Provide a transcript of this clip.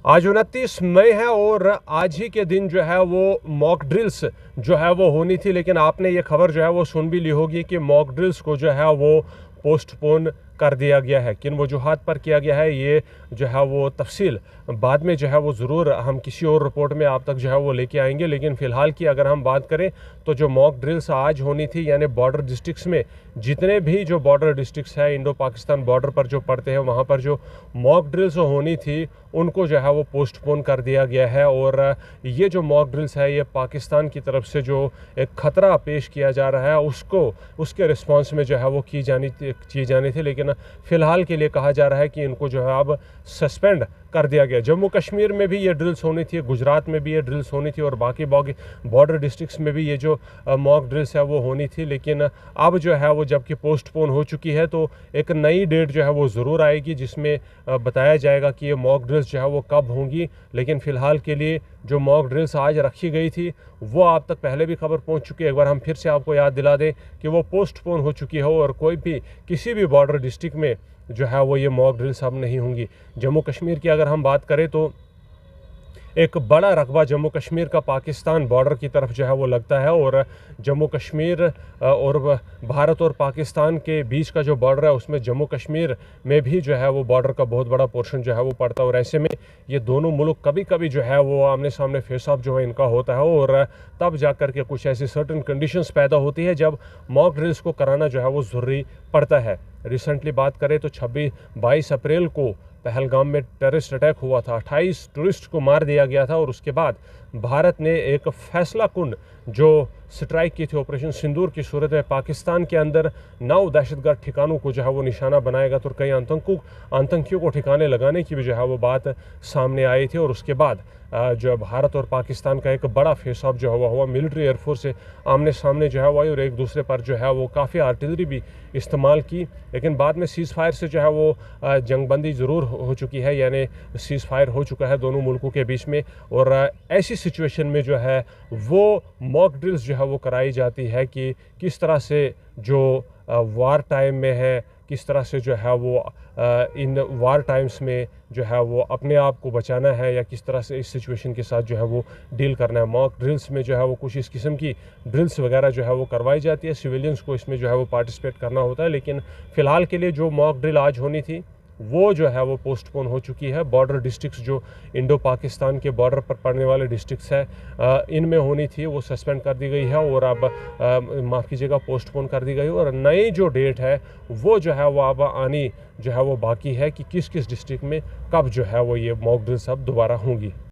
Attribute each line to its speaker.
Speaker 1: आज 29 मई है और आज ही के दिन जो है वो मॉक ड्रिल्स जो है वो होनी थी, लेकिन आपने ये खबर जो है वो सुन भी ली होगी कि मॉक ड्रिल्स को जो है वो पोस्टपोन कर दिया गया है। किन वजूहात पर किया गया है ये जो है वो तफसील बाद में जो है वो ज़रूर हम किसी और रिपोर्ट में आप तक जो है वो लेके आएंगे। लेकिन फ़िलहाल की अगर हम बात करें तो जो मॉक ड्रिल्स आज होनी थी, यानी बॉर्डर डिस्ट्रिक्ट्स में जितने भी जो बॉर्डर डिस्ट्रिक्ट्स है इंडो पाकिस्तान बॉर्डर पर जो पड़ते हैं, वहाँ पर जो मॉक ड्रिल्स होनी थी उनको जो है वो पोस्टपोन कर दिया गया है। और ये जो मॉक ड्रिल्स है ये पाकिस्तान की तरफ से जो एक ख़तरा पेश किया जा रहा है उसके रिस्पांस में जो है वो की जानी थी, लेकिन फ़िलहाल के लिए कहा जा रहा है कि इनको जो है अब सस्पेंड कर दिया गया। जम्मू कश्मीर में भी ये ड्रिल्स होनी थी, गुजरात में भी ये ड्रिल्स होनी थी और बाकी बॉर्डर डिस्ट्रिक्ट्स में भी ये जो मॉक ड्रिल्स है वो होनी थी। लेकिन अब जो है वो जबकि पोस्टपोन हो चुकी है तो एक नई डेट जो है वो ज़रूर आएगी जिसमें बताया जाएगा कि ये मॉक ड्रिल्स जो है वो कब होंगी। लेकिन फ़िलहाल के लिए जो मॉक ड्रिल्स आज रखी गई थी वो आप तक पहले भी खबर पहुंच चुकी है। एक बार हम फिर से आपको याद दिला दें कि वो पोस्टपोन हो चुकी हो और कोई भी किसी भी बॉर्डर डिस्ट्रिक्ट में जो है वो ये मॉक ड्रिल्स अब नहीं होंगी। जम्मू कश्मीर की अगर हम बात करें तो एक बड़ा रकबा जम्मू कश्मीर का पाकिस्तान बॉर्डर की तरफ जो है वो लगता है और जम्मू कश्मीर और भारत और पाकिस्तान के बीच का जो बॉर्डर है उसमें जम्मू कश्मीर में भी जो है वो बॉर्डर का बहुत बड़ा पोर्शन जो है वो पड़ता है। और ऐसे में ये दोनों मुल्क कभी कभी जो है वो आमने सामने फेस ऑफ जो है इनका होता है और तब जा कर के कुछ ऐसी सर्टन कंडीशंस पैदा होती है जब मॉक ड्रिल्स को कराना जो है वो ज़रूरी पड़ता है। रिसेंटली बात करें तो 22 अप्रैल को पहलगाम में टेररिस्ट अटैक हुआ था, 28 टूरिस्ट को मार दिया गया था और उसके बाद भारत ने एक फैसला कुन जो स्ट्राइक की थी ऑपरेशन सिंदूर की सूरत में पाकिस्तान के अंदर 9 दहशतगर्द ठिकानों को जो है वो निशाना बनाएगा तो कई आतंकियों को ठिकाने लगाने की भी जो है वो बात सामने आई थी। और उसके बाद जो भारत और पाकिस्तान का एक बड़ा फेस ऑफ जो हुआ मिलिट्री एयरफोर्स से आमने सामने जो है वो और एक दूसरे पर जो है वो काफ़ी आर्टिलरी भी इस्तेमाल की। लेकिन बाद में सीज़ फायर से जो है वो जंगबंदी ज़रूर हो चुकी है, यानी सीज़ फायर हो चुका है दोनों मुल्कों के बीच में। और ऐसी सिचुएशन में जो है वो मॉक ड्रिल्स जो है वो कराई जाती है कि किस तरह से जो वार टाइम में है, किस तरह से जो है वो इन वार टाइम्स में जो है वो अपने आप को बचाना है या किस तरह से इस सिचुएशन के साथ जो है वो डील करना है। मॉक ड्रिल्स में जो है वो कुछ इस किस्म की ड्रिल्स वगैरह जो है वो करवाई जाती है, सिविलियंस को इसमें जो है वो पार्टिसिपेट करना होता है। लेकिन फ़िलहाल के लिए जो मॉक ड्रिल आज होनी थी वो जो है वो पोस्टपोन हो चुकी है। बॉर्डर डिस्ट्रिक्ट्स जो इंडो पाकिस्तान के बॉर्डर पर पड़ने वाले डिस्ट्रिक्ट्स है इनमें होनी थी वो सस्पेंड कर दी गई है और अब माफ़ कीजिएगा पोस्टपोन कर दी गई है। और नई जो डेट है वो जो है वो अब आनी जो है वो बाकी है कि किस किस डिस्ट्रिक्ट में कब जो है वो ये मॉक ड्रिल्स अब दोबारा होंगी।